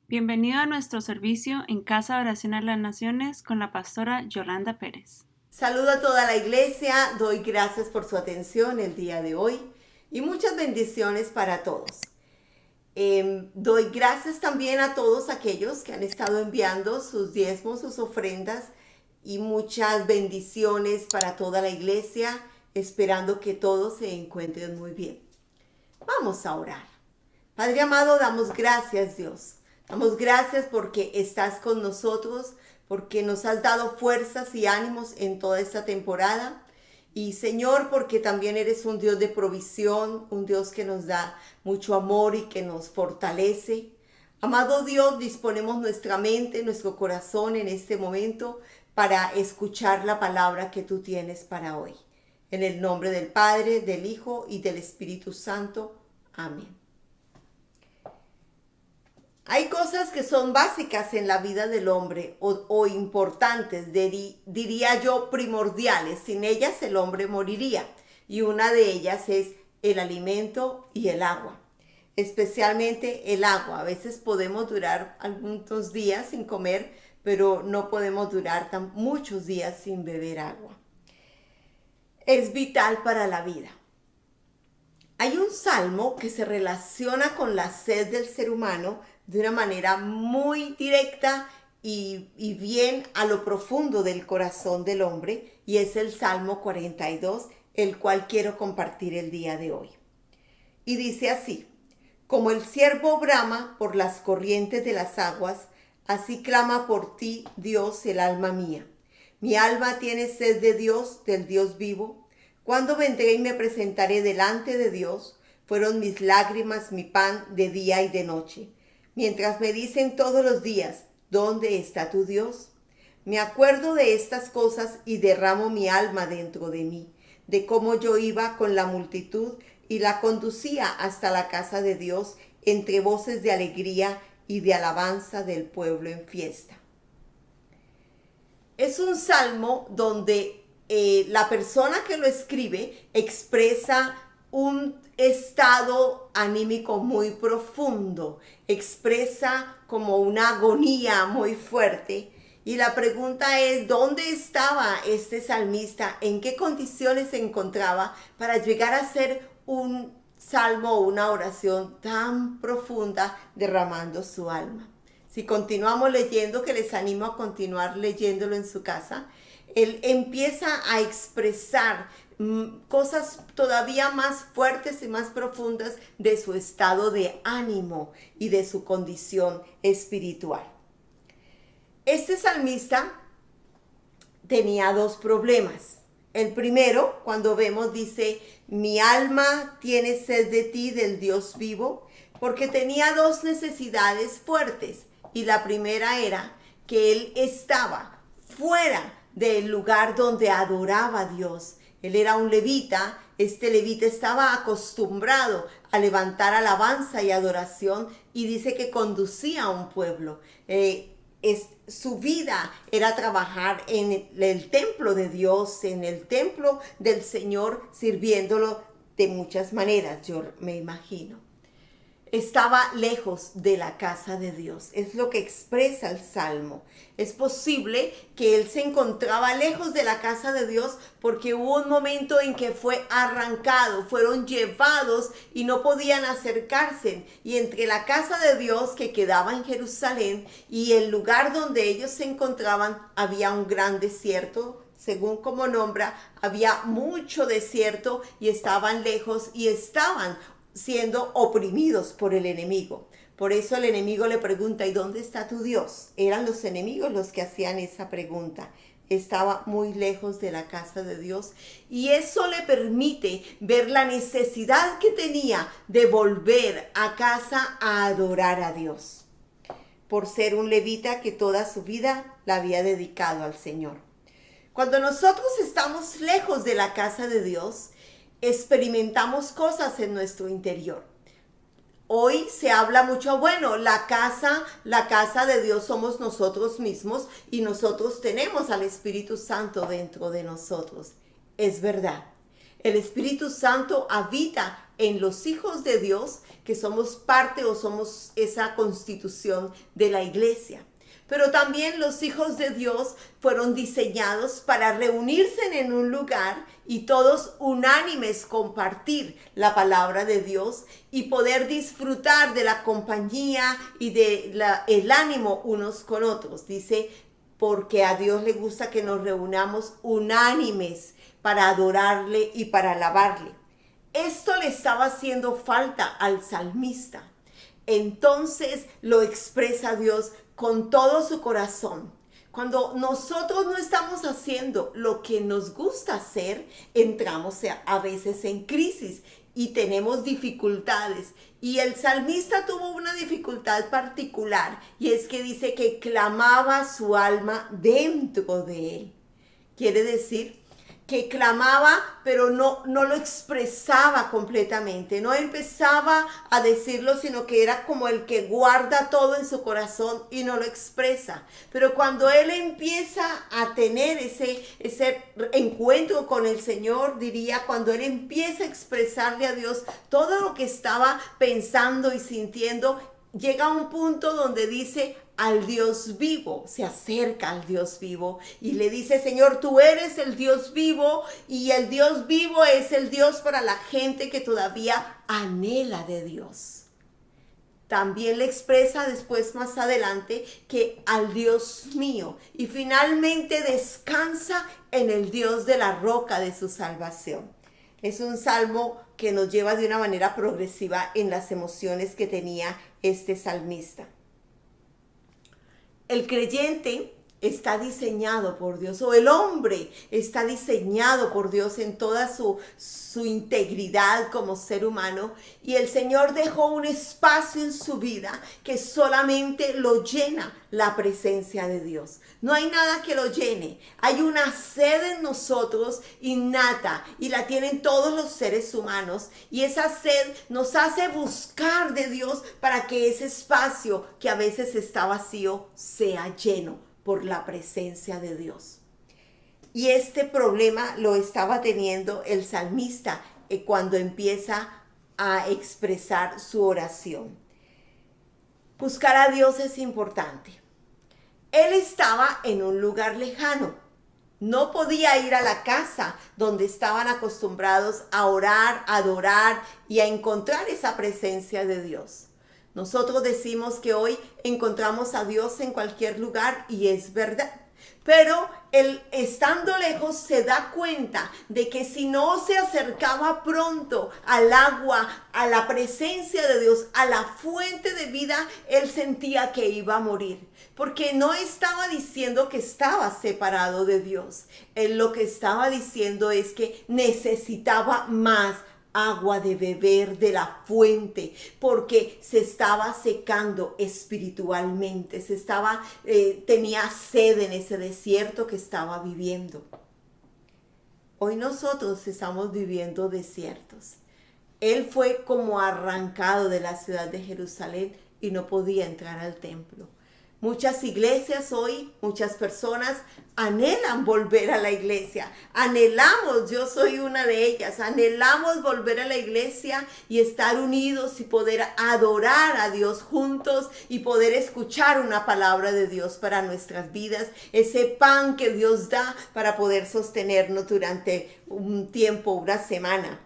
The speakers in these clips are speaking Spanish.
Bienvenido a nuestro servicio en Casa de Oración a las Naciones con la pastora Yolanda Pérez. Saludo a toda la iglesia, doy gracias por su atención el día de hoy y muchas bendiciones para todos. Doy gracias también a todos aquellos que han estado enviando sus diezmos, sus ofrendas y muchas bendiciones para toda la iglesia, esperando que todos se encuentren muy bien. Vamos a orar. Padre amado, damos gracias, Dios. Damos gracias porque estás con nosotros, porque nos has dado fuerzas y ánimos en toda esta temporada. Y Señor, porque también eres un Dios de provisión, un Dios que nos da mucho amor y que nos fortalece. Amado Dios, disponemos nuestra mente, nuestro corazón en este momento para escuchar la palabra que tú tienes para hoy. En el nombre del Padre, del Hijo y del Espíritu Santo. Amén. Hay cosas que son básicas en la vida del hombre o importantes, diría yo primordiales. Sin ellas el hombre moriría. Y una de ellas es el alimento y el agua. Especialmente el agua. A veces podemos durar algunos días sin comer, pero no podemos durar muchos días sin beber agua. Es vital para la vida. Hay un salmo que se relaciona con la sed del ser humano de una manera muy directa y bien a lo profundo del corazón del hombre, y es el Salmo 42, el cual quiero compartir el día de hoy. Y dice así: como el ciervo brama por las corrientes de las aguas, así clama por ti, Dios, el alma mía. Mi alma tiene sed de Dios, del Dios vivo. ¿Cuándo vendré y me presentaré delante de Dios? Fueron mis lágrimas mi pan de día y de noche, mientras me dicen todos los días: ¿dónde está tu Dios? Me acuerdo de estas cosas y derramo mi alma dentro de mí, de cómo yo iba con la multitud y la conducía hasta la casa de Dios entre voces de alegría y de alabanza del pueblo en fiesta. Es un salmo donde la persona que lo escribe expresa un estado anímico muy profundo, expresa como una agonía muy fuerte. Y la pregunta es: ¿dónde estaba este salmista? ¿En qué condiciones se encontraba para llegar a ser un salmo o una oración tan profunda, derramando su alma? Si continuamos leyendo, que les animo a continuar leyéndolo en su casa, él empieza a expresar cosas todavía más fuertes y más profundas de su estado de ánimo y de su condición espiritual. Este salmista tenía dos problemas. El primero, cuando vemos, dice: mi alma tiene sed de ti, del Dios vivo, porque tenía dos necesidades fuertes. Y la primera era que él estaba fuera del lugar donde adoraba a Dios. Él era un levita. Este levita estaba acostumbrado a levantar alabanza y adoración, y dice que conducía a un pueblo. Su vida era trabajar en el templo de Dios, en el templo del Señor, sirviéndolo de muchas maneras, yo me imagino. Estaba lejos de la casa de Dios. Es lo que expresa el Salmo. Es posible que él se encontraba lejos de la casa de Dios porque hubo un momento en que fue arrancado, fueron llevados y no podían acercarse. Y entre la casa de Dios, que quedaba en Jerusalén, y el lugar donde ellos se encontraban, había un gran desierto. Según como nombra, había mucho desierto y estaban lejos y estaban siendo oprimidos por el enemigo. Por eso el enemigo le pregunta: ¿y dónde está tu Dios? Eran los enemigos los que hacían esa pregunta. Estaba muy lejos de la casa de Dios, y eso le permite ver la necesidad que tenía de volver a casa a adorar a Dios, por ser un levita que toda su vida la había dedicado al Señor. Cuando nosotros estamos lejos de la casa de Dios, experimentamos cosas en nuestro interior. Hoy se habla mucho, bueno, la casa de Dios somos nosotros mismos, y nosotros tenemos al Espíritu Santo dentro de nosotros. Es verdad. El Espíritu Santo habita en los hijos de Dios, que somos parte o somos esa constitución de la iglesia. Pero también los hijos de Dios fueron diseñados para reunirse en un lugar y todos unánimes compartir la palabra de Dios y poder disfrutar de la compañía y el ánimo unos con otros. Dice, porque a Dios le gusta que nos reunamos unánimes para adorarle y para alabarle. Esto le estaba haciendo falta al salmista. Entonces lo expresa Dios con todo su corazón. Cuando nosotros no estamos haciendo lo que nos gusta hacer, entramos a veces en crisis y tenemos dificultades. Y el salmista tuvo una dificultad particular, y es que dice que clamaba su alma dentro de él. Quiere decir que clamaba, pero no lo expresaba completamente, no empezaba a decirlo, sino que era como el que guarda todo en su corazón y no lo expresa. Pero cuando él empieza a tener ese encuentro con el Señor, diría, cuando él empieza a expresarle a Dios todo lo que estaba pensando y sintiendo, llega a un punto donde dice, al Dios vivo, se acerca al Dios vivo y le dice, Señor, tú eres el Dios vivo, y el Dios vivo es el Dios para la gente que todavía anhela de Dios. También le expresa después, más adelante, que al Dios mío, y finalmente descansa en el Dios de la roca de su salvación. Es un salmo que nos lleva de una manera progresiva en las emociones que tenía este salmista. El creyente está diseñado por Dios, o el hombre está diseñado por Dios en toda su integridad como ser humano, y el Señor dejó un espacio en su vida que solamente lo llena la presencia de Dios. No hay nada que lo llene. Hay una sed en nosotros innata, y la tienen todos los seres humanos, y esa sed nos hace buscar de Dios para que ese espacio que a veces está vacío sea lleno por la presencia de Dios. Y este problema lo estaba teniendo el salmista cuando empieza a expresar su oración. Buscar a Dios es importante. Él estaba en un lugar lejano. No podía ir a la casa donde estaban acostumbrados a orar, a adorar y a encontrar esa presencia de Dios. Nosotros decimos que hoy encontramos a Dios en cualquier lugar, y es verdad. Pero él, estando lejos, se da cuenta de que si no se acercaba pronto al agua, a la presencia de Dios, a la fuente de vida, él sentía que iba a morir. Porque no estaba diciendo que estaba separado de Dios. Él lo que estaba diciendo es que necesitaba más agua de beber de la fuente, porque se estaba secando espiritualmente, tenía sed en ese desierto que estaba viviendo. Hoy nosotros estamos viviendo desiertos. Él fue como arrancado de la ciudad de Jerusalén y no podía entrar al templo. Muchas iglesias hoy, muchas personas anhelan volver a la iglesia. Anhelamos, yo soy una de ellas, anhelamos volver a la iglesia y estar unidos y poder adorar a Dios juntos y poder escuchar una palabra de Dios para nuestras vidas. Ese pan que Dios da para poder sostenernos durante un tiempo, una semana.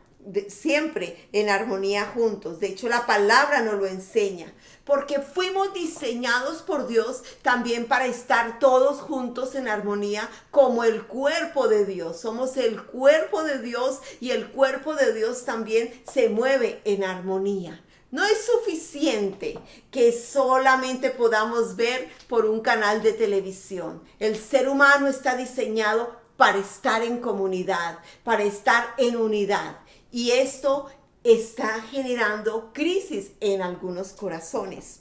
Siempre en armonía juntos. De hecho, la palabra nos lo enseña, porque fuimos diseñados por Dios también para estar todos juntos en armonía como el cuerpo de Dios. Somos el cuerpo de Dios, y el cuerpo de Dios también se mueve en armonía. No es suficiente que solamente podamos ver por un canal de televisión. El ser humano está diseñado para estar en comunidad, para estar en unidad. Y esto está generando crisis en algunos corazones.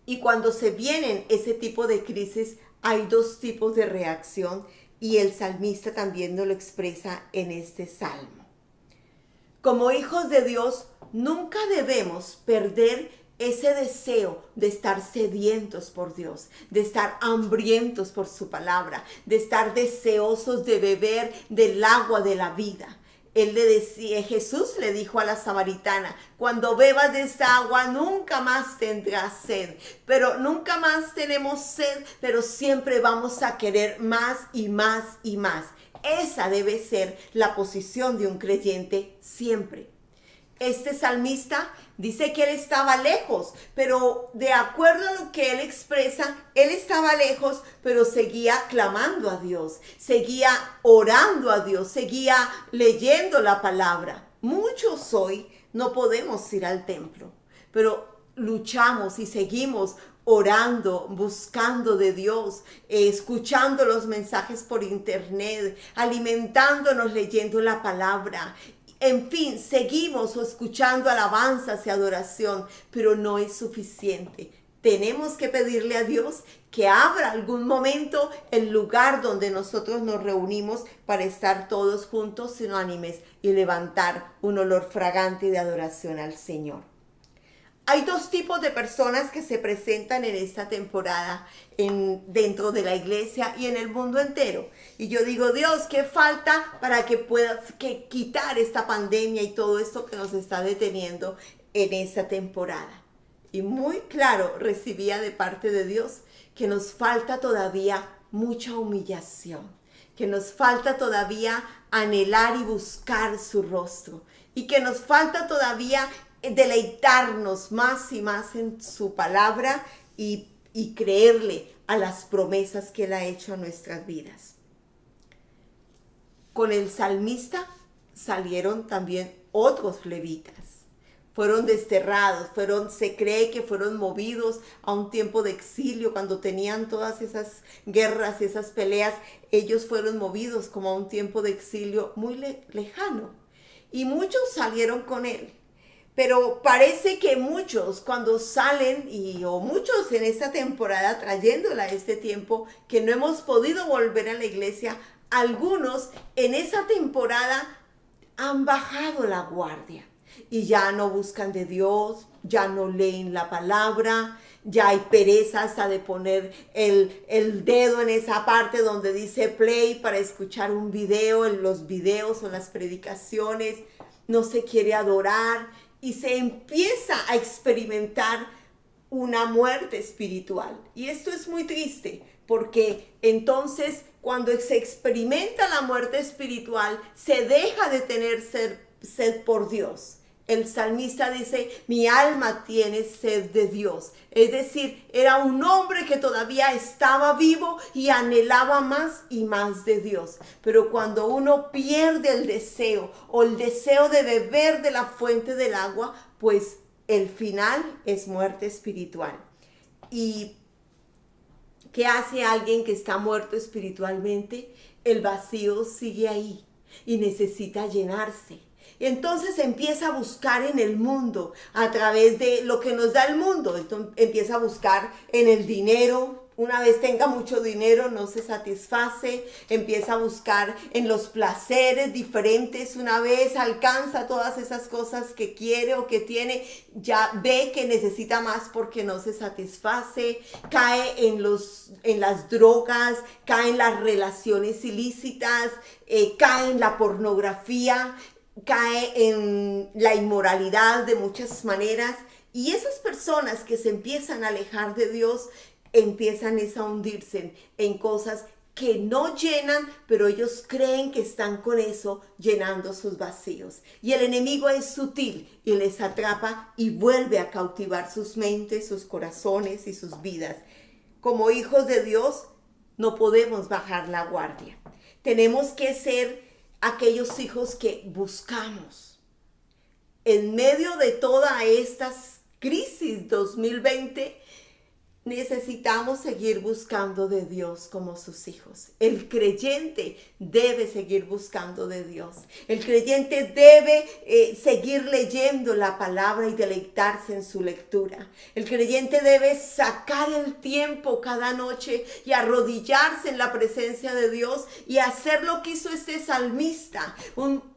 Y cuando se vienen ese tipo de crisis, hay dos tipos de reacción, y el salmista también nos lo expresa en este salmo. Como hijos de Dios, nunca debemos perder ese deseo de estar sedientos por Dios, de estar hambrientos por su palabra, de estar deseosos de beber del agua de la vida. Él le decía, Jesús le dijo a la samaritana, cuando bebas de esta agua nunca más tendrás sed, pero nunca más tenemos sed, pero siempre vamos a querer más y más y más. Esa debe ser la posición de un creyente siempre. Este salmista dice que él estaba lejos, pero de acuerdo a lo que él expresa, él estaba lejos, pero seguía clamando a Dios, seguía orando a Dios, seguía leyendo la palabra. Muchos hoy no podemos ir al templo, pero luchamos y seguimos orando, buscando de Dios, escuchando los mensajes por internet, alimentándonos leyendo la palabra. En fin, seguimos escuchando alabanzas y adoración, pero no es suficiente. Tenemos que pedirle a Dios que abra algún momento el lugar donde nosotros nos reunimos para estar todos juntos, unánimes, y levantar un olor fragante de adoración al Señor. Hay dos tipos de personas que se presentan en esta temporada dentro de la iglesia y en el mundo entero. Y yo digo, Dios, ¿qué falta para que puedas quitar esta pandemia y todo esto que nos está deteniendo en esta temporada? Y muy claro recibía de parte de Dios que nos falta todavía mucha humillación, que nos falta todavía anhelar y buscar su rostro, y que nos falta todavía deleitarnos más y más en su palabra y creerle a las promesas que él ha hecho a nuestras vidas. Con el salmista salieron también otros levitas. Fueron desterrados, se cree que fueron movidos a un tiempo de exilio cuando tenían todas esas guerras y esas peleas. Ellos fueron movidos como a un tiempo de exilio muy lejano, y muchos salieron con él. Pero parece que muchos cuando salen, o muchos en esta temporada trayéndola a este tiempo, que no hemos podido volver a la iglesia, algunos en esa temporada han bajado la guardia y ya no buscan de Dios, ya no leen la palabra, ya hay pereza hasta de poner el dedo en esa parte donde dice play para escuchar un video, en los videos o las predicaciones. No se quiere adorar. Y se empieza a experimentar una muerte espiritual. Y esto es muy triste, porque entonces cuando se experimenta la muerte espiritual, se deja de tener sed por Dios. El salmista dice, mi alma tiene sed de Dios. Es decir, era un hombre que todavía estaba vivo y anhelaba más y más de Dios. Pero cuando uno pierde el deseo o el deseo de beber de la fuente del agua, pues el final es muerte espiritual. ¿Y qué hace alguien que está muerto espiritualmente? El vacío sigue ahí y necesita llenarse. Entonces empieza a buscar en el mundo, a través de lo que nos da el mundo. Entonces empieza a buscar en el dinero. Una vez tenga mucho dinero, no se satisface. Empieza a buscar en los placeres diferentes. Una vez alcanza todas esas cosas que quiere o que tiene, ya ve que necesita más porque no se satisface. Cae en las drogas, cae en las relaciones ilícitas, cae en la pornografía, cae en la inmoralidad de muchas maneras. Y esas personas que se empiezan a alejar de Dios empiezan a hundirse en cosas que no llenan, pero ellos creen que están con eso llenando sus vacíos. Y el enemigo es sutil y les atrapa y vuelve a cautivar sus mentes, sus corazones y sus vidas. Como hijos de Dios no podemos bajar la guardia. Tenemos que ser aquellos hijos que buscamos. En medio de toda esta crisis 2020, necesitamos seguir buscando de Dios como sus hijos. El creyente debe seguir buscando de Dios. El creyente debe seguir leyendo la palabra y deleitarse en su lectura. El creyente debe sacar el tiempo cada noche y arrodillarse en la presencia de Dios y hacer lo que hizo este salmista.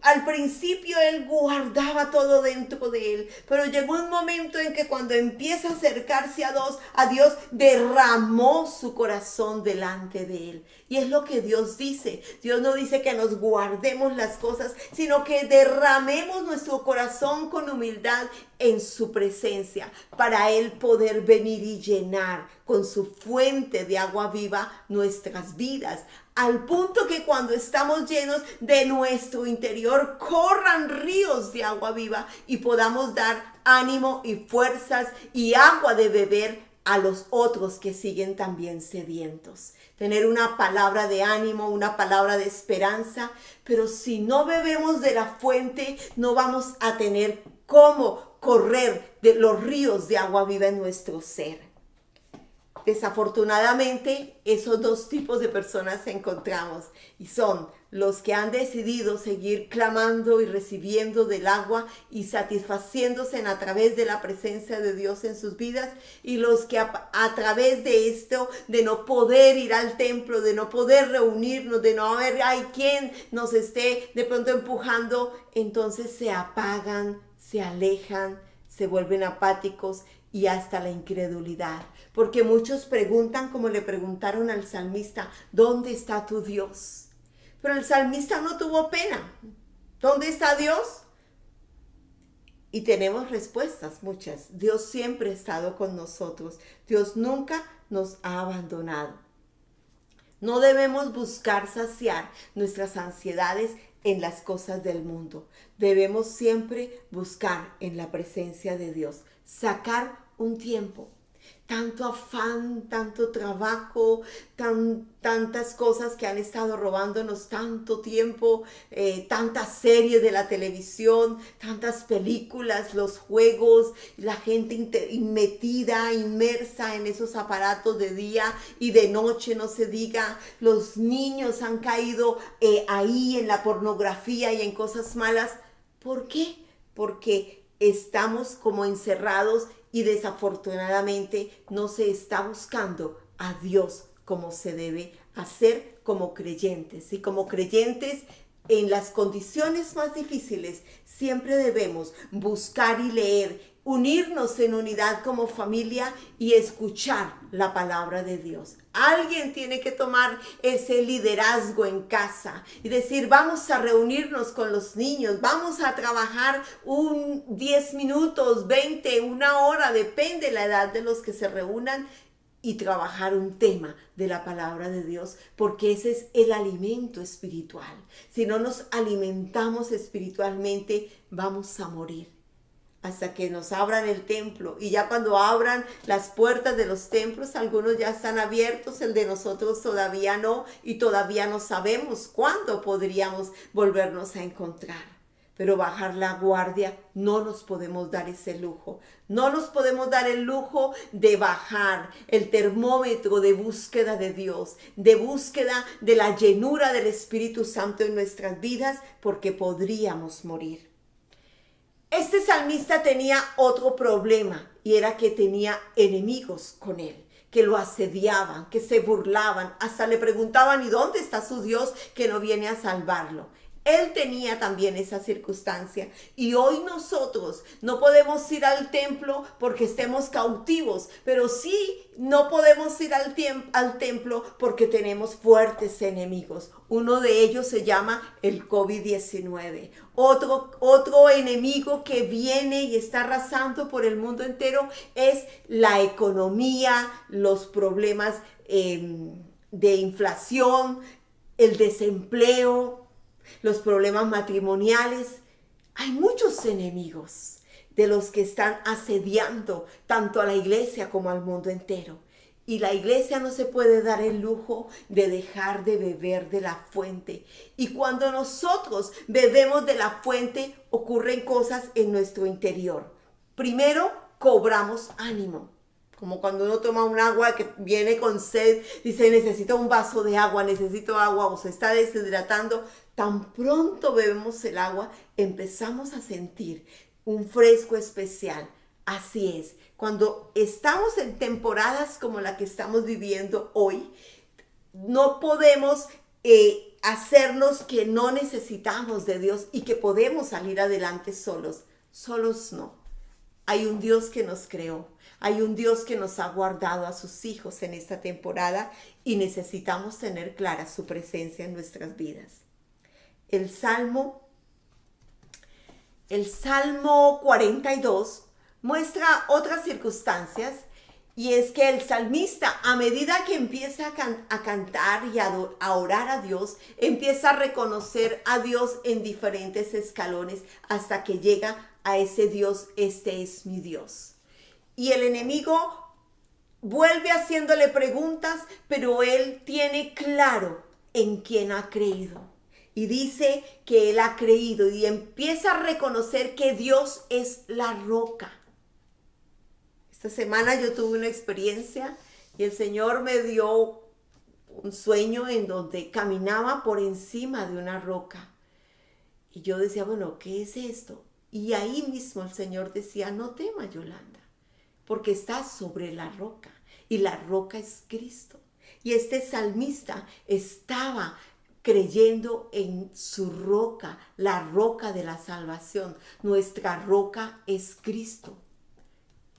Al principio él guardaba todo dentro de él, pero llegó un momento en que cuando empieza a acercarse a Dios, Dios derramó su corazón delante de él. Y es lo que Dios dice. Dios no dice que nos guardemos las cosas, sino que derramemos nuestro corazón con humildad en su presencia, para él poder venir y llenar con su fuente de agua viva nuestras vidas, al punto que cuando estamos llenos de nuestro interior corran ríos de agua viva y podamos dar ánimo y fuerzas y agua de beber a los otros que siguen también sedientos. Tener una palabra de ánimo, una palabra de esperanza, pero si no bebemos de la fuente, no vamos a tener cómo correr de los ríos de agua viva en nuestro ser. Desafortunadamente, esos dos tipos de personas encontramos y son los que han decidido seguir clamando y recibiendo del agua y satisfaciéndose a través de la presencia de Dios en sus vidas, y los que a través de esto, de no poder ir al templo, de no poder reunirnos, de no haber hay quien nos esté de pronto empujando, entonces se apagan, se alejan, se vuelven apáticos y hasta la incredulidad. Porque muchos preguntan, como le preguntaron al salmista, ¿dónde está tu Dios? Pero el salmista no tuvo pena. ¿Dónde está Dios? Y tenemos respuestas muchas. Dios siempre ha estado con nosotros. Dios nunca nos ha abandonado. No debemos buscar saciar nuestras ansiedades en las cosas del mundo. Debemos siempre buscar en la presencia de Dios. Sacar un tiempo. Tanto afán, tanto trabajo, tantas cosas que han estado robándonos tanto tiempo, tantas series de la televisión, tantas películas, los juegos, la gente metida, inmersa en esos aparatos de día y de noche, no se diga. Los niños han caído ahí en la pornografía y en cosas malas. ¿Por qué? Porque estamos como encerrados y desafortunadamente no se está buscando a Dios como se debe hacer como creyentes. Y como creyentes, en las condiciones más difíciles, siempre debemos buscar y leer, unirnos en unidad como familia y escuchar la palabra de Dios. Alguien tiene que tomar ese liderazgo en casa y decir, vamos a reunirnos con los niños, vamos a trabajar 10 minutos, 20, una hora, depende de la edad de los que se reúnan, y trabajar un tema de la palabra de Dios, porque ese es el alimento espiritual. Si no nos alimentamos espiritualmente, vamos a morir. Hasta que nos abran el templo, y ya cuando abran las puertas de los templos, algunos ya están abiertos, el de nosotros todavía no, y todavía no sabemos cuándo podríamos volvernos a encontrar. Pero bajar la guardia, no nos podemos dar ese lujo. No nos podemos dar el lujo de bajar el termómetro de búsqueda de Dios, de búsqueda de la llenura del Espíritu Santo en nuestras vidas, porque podríamos morir. Este salmista tenía otro problema, y era que tenía enemigos con él, que lo asediaban, que se burlaban, hasta le preguntaban, ¿y dónde está su Dios que no viene a salvarlo? Él tenía también esa circunstancia, y hoy nosotros no podemos ir al templo porque estemos cautivos, pero sí no podemos ir al templo porque tenemos fuertes enemigos. Uno de ellos se llama el COVID-19. Otro enemigo que viene y está arrasando por el mundo entero es la economía, los problemas de inflación, el desempleo, los problemas matrimoniales. Hay muchos enemigos de los que están asediando tanto a la iglesia como al mundo entero. Y la iglesia no se puede dar el lujo de dejar de beber de la fuente. Y cuando nosotros bebemos de la fuente, ocurren cosas en nuestro interior. Primero, cobramos ánimo. Como cuando uno toma un agua que viene con sed, dice, necesito un vaso de agua, necesito agua, o se está deshidratando. Tan pronto bebemos el agua, empezamos a sentir un fresco especial. Así es, cuando estamos en temporadas como la que estamos viviendo hoy, no podemos hacernos que no necesitamos de Dios y que podemos salir adelante solos. Solos no. Hay un Dios que nos creó. Hay un Dios que nos ha guardado a sus hijos en esta temporada y necesitamos tener clara su presencia en nuestras vidas. El Salmo 42 muestra otras circunstancias, y es que el salmista, a medida que empieza a cantar y a orar a Dios, empieza a reconocer a Dios en diferentes escalones hasta que llega a ese Dios. Este es mi Dios. Y el enemigo vuelve haciéndole preguntas, pero él tiene claro en quién ha creído. Y dice que él ha creído y empieza a reconocer que Dios es la roca. Esta semana yo tuve una experiencia y el Señor me dio un sueño en donde caminaba por encima de una roca. Y yo decía, bueno, ¿qué es esto? Y ahí mismo el Señor decía, no temas, Yolanda, porque estás sobre la roca y la roca es Cristo. Y este salmista estaba creyendo en su roca, la roca de la salvación. Nuestra roca es Cristo.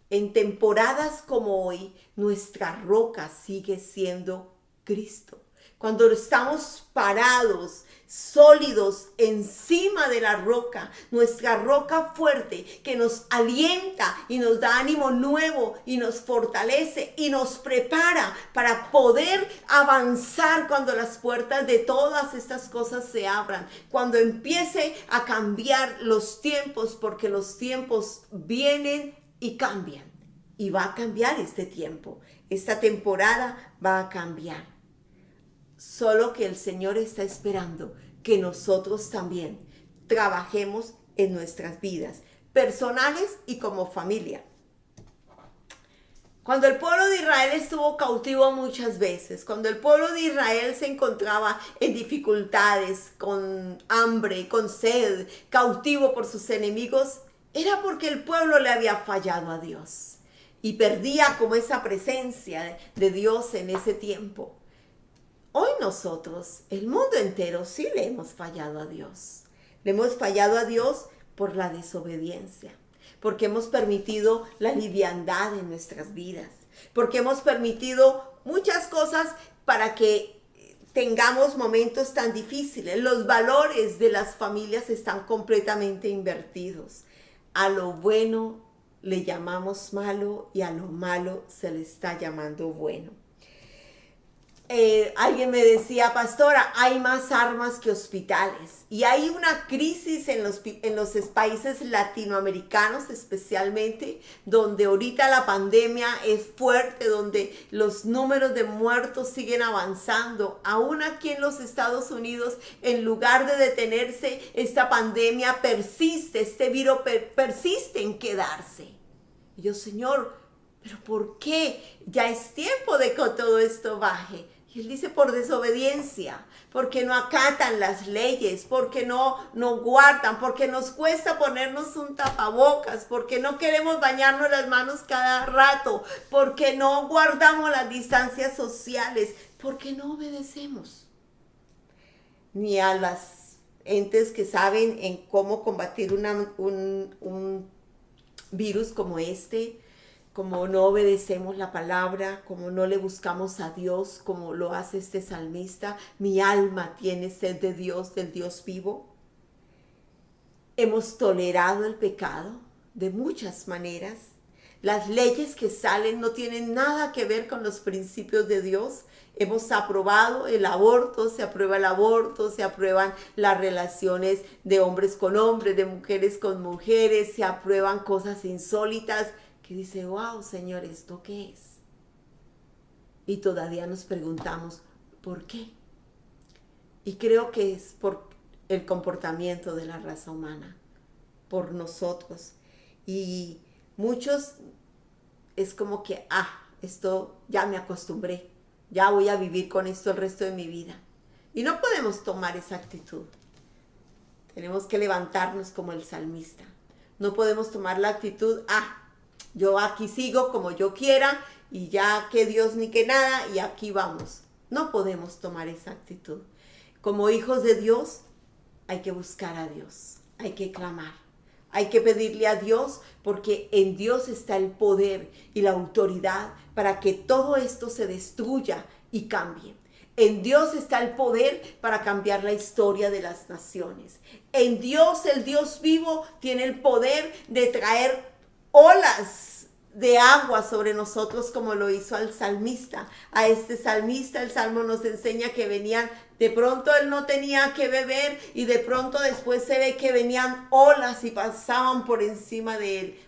En temporadas como hoy, nuestra roca sigue siendo Cristo. Cuando estamos parados, sólidos, encima de la roca, nuestra roca fuerte que nos alienta y nos da ánimo nuevo y nos fortalece y nos prepara para poder avanzar cuando las puertas de todas estas cosas se abran, cuando empiece a cambiar los tiempos, porque los tiempos vienen y cambian. Y va a cambiar este tiempo. Esta temporada va a cambiar. Solo que el Señor está esperando que nosotros también trabajemos en nuestras vidas personales y como familia. Cuando el pueblo de Israel estuvo cautivo muchas veces, cuando el pueblo de Israel se encontraba en dificultades, con hambre, con sed, cautivo por sus enemigos, era porque el pueblo le había fallado a Dios y perdía como esa presencia de Dios en ese tiempo. Hoy nosotros, el mundo entero, sí le hemos fallado a Dios. Le hemos fallado a Dios por la desobediencia, porque hemos permitido la liviandad en nuestras vidas, porque hemos permitido muchas cosas para que tengamos momentos tan difíciles. Los valores de las familias están completamente invertidos. A lo bueno le llamamos malo y a lo malo se le está llamando bueno. Alguien me decía, pastora, hay más armas que hospitales, y hay una crisis en los países latinoamericanos especialmente, donde ahorita la pandemia es fuerte, donde los números de muertos siguen avanzando. Aún aquí en los Estados Unidos, en lugar de detenerse, esta pandemia persiste, este virus persiste en quedarse. Y yo, Señor, ¿pero por qué? Ya es tiempo de que todo esto baje. Y él dice, por desobediencia, porque no acatan las leyes, porque no guardan, porque nos cuesta ponernos un tapabocas, porque no queremos bañarnos las manos cada rato, porque no guardamos las distancias sociales, porque no obedecemos. Ni a las entes que saben en cómo combatir un virus como este, como no obedecemos la palabra, como no le buscamos a Dios, como lo hace este salmista. Mi alma tiene sed de Dios, del Dios vivo. Hemos tolerado el pecado de muchas maneras. Las leyes que salen no tienen nada que ver con los principios de Dios. Hemos aprobado el aborto, se aprueba el aborto, se aprueban las relaciones de hombres con hombres, de mujeres con mujeres, se aprueban cosas insólitas que dice, wow, Señor, ¿esto qué es? Y todavía nos preguntamos, ¿por qué? Y creo que es por el comportamiento de la raza humana, por nosotros. Y muchos es como que, esto ya me acostumbré, ya voy a vivir con esto el resto de mi vida. Y no podemos tomar esa actitud. Tenemos que levantarnos como el salmista. No podemos tomar la actitud, yo aquí sigo como yo quiera y ya que Dios ni que nada y aquí vamos. No podemos tomar esa actitud. Como hijos de Dios hay que buscar a Dios, hay que clamar, Hay que pedirle a Dios porque en Dios está el poder y la autoridad para que todo esto se destruya y cambie. En Dios está el poder para cambiar la historia de las naciones. En Dios, el Dios vivo, tiene el poder de traer olas de agua sobre nosotros como lo hizo al salmista. A este salmista el salmo nos enseña que venían, de pronto él no tenía que beber y de pronto después se ve que venían olas y pasaban por encima de él.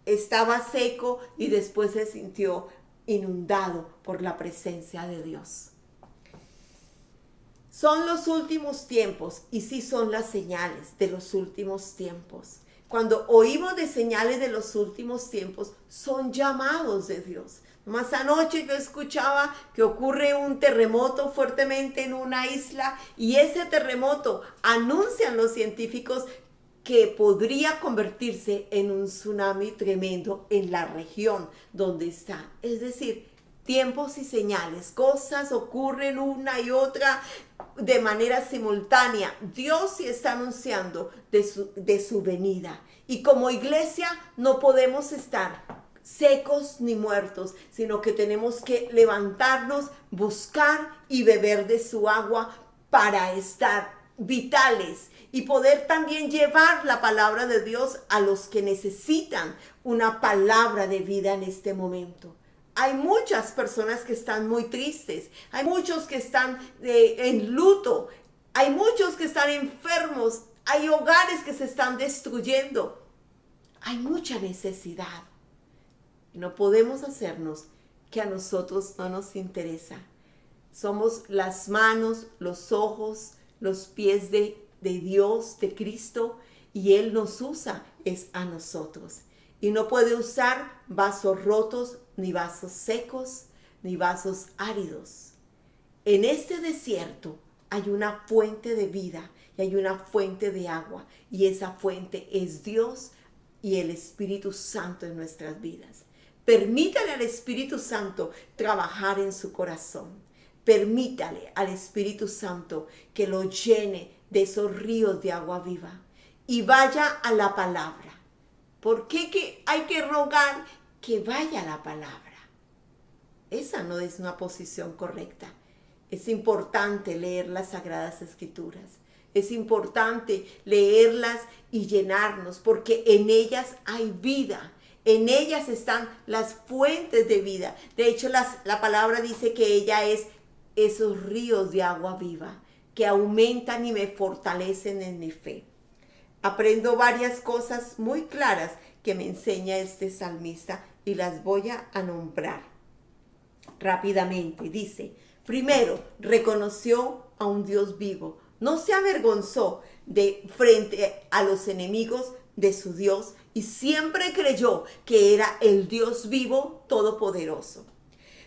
Estaba seco y después se sintió inundado por la presencia de Dios. Son los últimos tiempos y sí son las señales de los últimos tiempos. Cuando oímos de señales de los últimos tiempos, son llamados de Dios. Más anoche yo escuchaba que ocurre un terremoto fuertemente en una isla y ese terremoto, anuncian los científicos, que podría convertirse en un tsunami tremendo en la región donde está. Es decir, tiempos y señales, cosas ocurren una y otra de manera simultánea. Dios sí está anunciando de su venida. Y como iglesia no podemos estar secos ni muertos, sino que tenemos que levantarnos, buscar y beber de su agua para estar vitales y poder también llevar la palabra de Dios a los que necesitan una palabra de vida en este momento. Hay muchas personas que están muy tristes, hay muchos que están en luto, hay muchos que están enfermos, hay hogares que se están destruyendo, hay mucha necesidad. No podemos hacernos que a nosotros no nos interesa. Somos las manos, los ojos, los pies de Dios, de Cristo, y Él nos usa es a nosotros. Y no puede usar vasos rotos, ni vasos secos, ni vasos áridos. En este desierto hay una fuente de vida y hay una fuente de agua, y esa fuente es Dios y el Espíritu Santo en nuestras vidas. Permítale al Espíritu Santo trabajar en su corazón. Permítale al Espíritu Santo que lo llene de esos ríos de agua viva y vaya a la palabra. ¿Por qué hay que rogar que vaya a la palabra? Esa no es una posición correcta. Es importante leer las Sagradas Escrituras. Es importante leerlas y llenarnos porque en ellas hay vida. En ellas están las fuentes de vida. De hecho, la palabra dice que ella es esos ríos de agua viva que aumentan y me fortalecen en mi fe. Aprendo varias cosas muy claras que me enseña este salmista y las voy a nombrar rápidamente. Dice, primero, reconoció a un Dios vivo. No se avergonzó de frente a los enemigos de su Dios y siempre creyó que era el Dios vivo todopoderoso.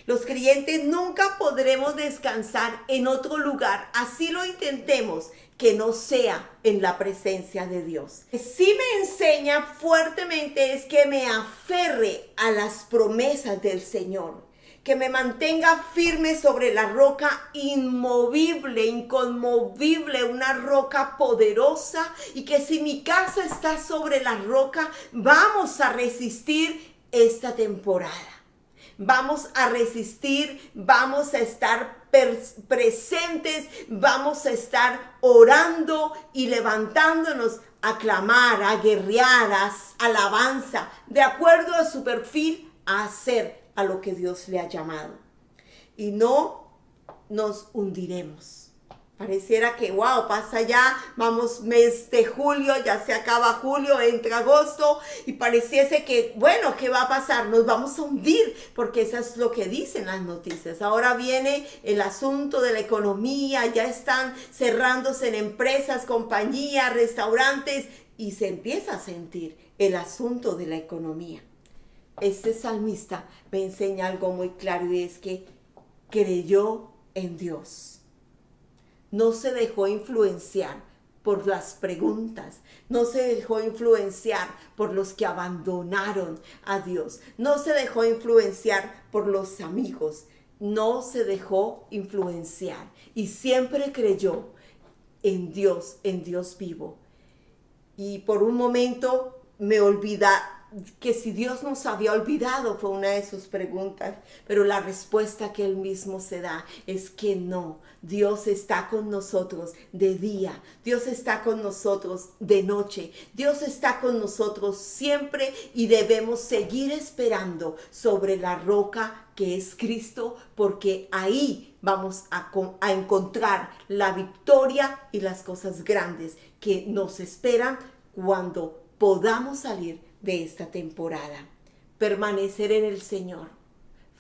Los creyentes nunca podremos descansar en otro lugar, así lo intentemos, que no sea en la presencia de Dios. Sí me enseña fuertemente es que me aferre a las promesas del Señor, que me mantenga firme sobre la roca inmovible, inconmovible, una roca poderosa, y que si mi casa está sobre la roca, vamos a resistir esta temporada. Vamos a resistir, vamos a estar presentes, vamos a estar orando y levantándonos a clamar, a guerrear, a alabanza, de acuerdo a su perfil, a hacer a lo que Dios le ha llamado. Y no nos hundiremos. Pareciera que, wow, pasa ya, vamos mes de julio, ya se acaba julio, entra agosto, y pareciese que, bueno, ¿qué va a pasar? Nos vamos a hundir, porque eso es lo que dicen las noticias. Ahora viene el asunto de la economía, ya están cerrándose en empresas, compañías, restaurantes, y se empieza a sentir el asunto de la economía. Este salmista me enseña algo muy claro, y es que creyó en Dios. No se dejó influenciar por las preguntas, no se dejó influenciar por los que abandonaron a Dios, no se dejó influenciar por los amigos, no se dejó influenciar y siempre creyó en Dios vivo. y por un momento me olvida que si Dios nos había olvidado, fue una de sus preguntas, pero la respuesta que él mismo se da es que no, Dios está con nosotros de día, Dios está con nosotros de noche, Dios está con nosotros siempre y debemos seguir esperando sobre la roca que es Cristo, porque ahí vamos a encontrar la victoria y las cosas grandes que nos esperan cuando podamos salir de esta temporada. Permanecer en el Señor,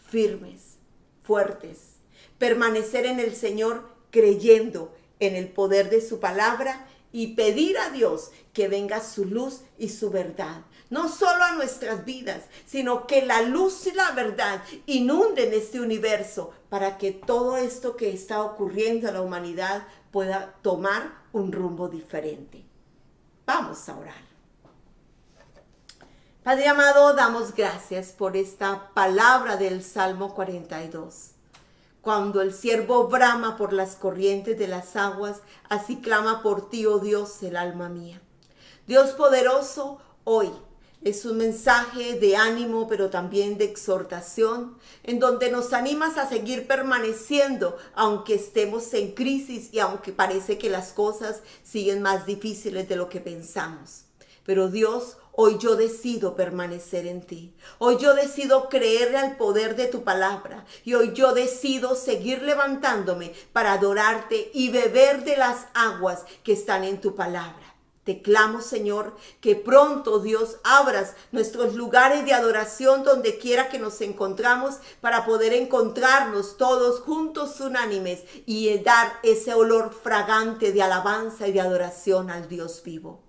firmes, fuertes. Permanecer en el Señor creyendo en el poder de su palabra y pedir a Dios que venga su luz y su verdad. No solo a nuestras vidas, sino que la luz y la verdad inunden este universo para que todo esto que está ocurriendo a la humanidad pueda tomar un rumbo diferente. Vamos a orar. Padre amado, damos gracias por esta palabra del Salmo 42. Cuando el siervo brama por las corrientes de las aguas, así clama por ti, oh Dios, el alma mía. Dios poderoso, hoy es un mensaje de ánimo, pero también de exhortación, en donde nos animas a seguir permaneciendo, aunque estemos en crisis y aunque parece que las cosas siguen más difíciles de lo que pensamos. Pero Dios, hoy yo decido permanecer en ti. Hoy yo decido creerle al poder de tu palabra. Y hoy yo decido seguir levantándome para adorarte y beber de las aguas que están en tu palabra. Te clamo, Señor, que pronto, Dios, abras nuestros lugares de adoración donde quiera que nos encontramos para poder encontrarnos todos juntos unánimes y dar ese olor fragante de alabanza y de adoración al Dios vivo.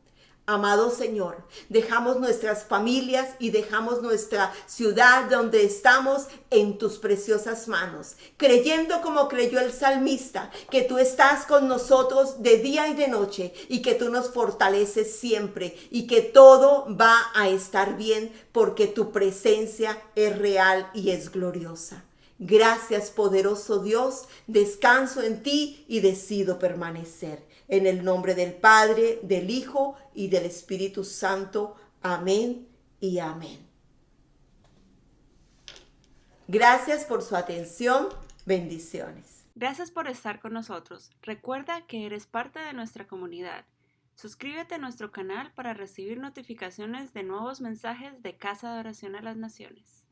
Amado Señor, dejamos nuestras familias y dejamos nuestra ciudad donde estamos en tus preciosas manos, creyendo como creyó el salmista, que tú estás con nosotros de día y de noche y que tú nos fortaleces siempre y que todo va a estar bien porque tu presencia es real y es gloriosa. Gracias, poderoso Dios, descanso en ti y decido permanecer. En el nombre del Padre, del Hijo y del Espíritu Santo. Amén y amén. Gracias por su atención. Bendiciones. Gracias por estar con nosotros. Recuerda que eres parte de nuestra comunidad. Suscríbete a nuestro canal para recibir notificaciones de nuevos mensajes de Casa de Oración a las Naciones.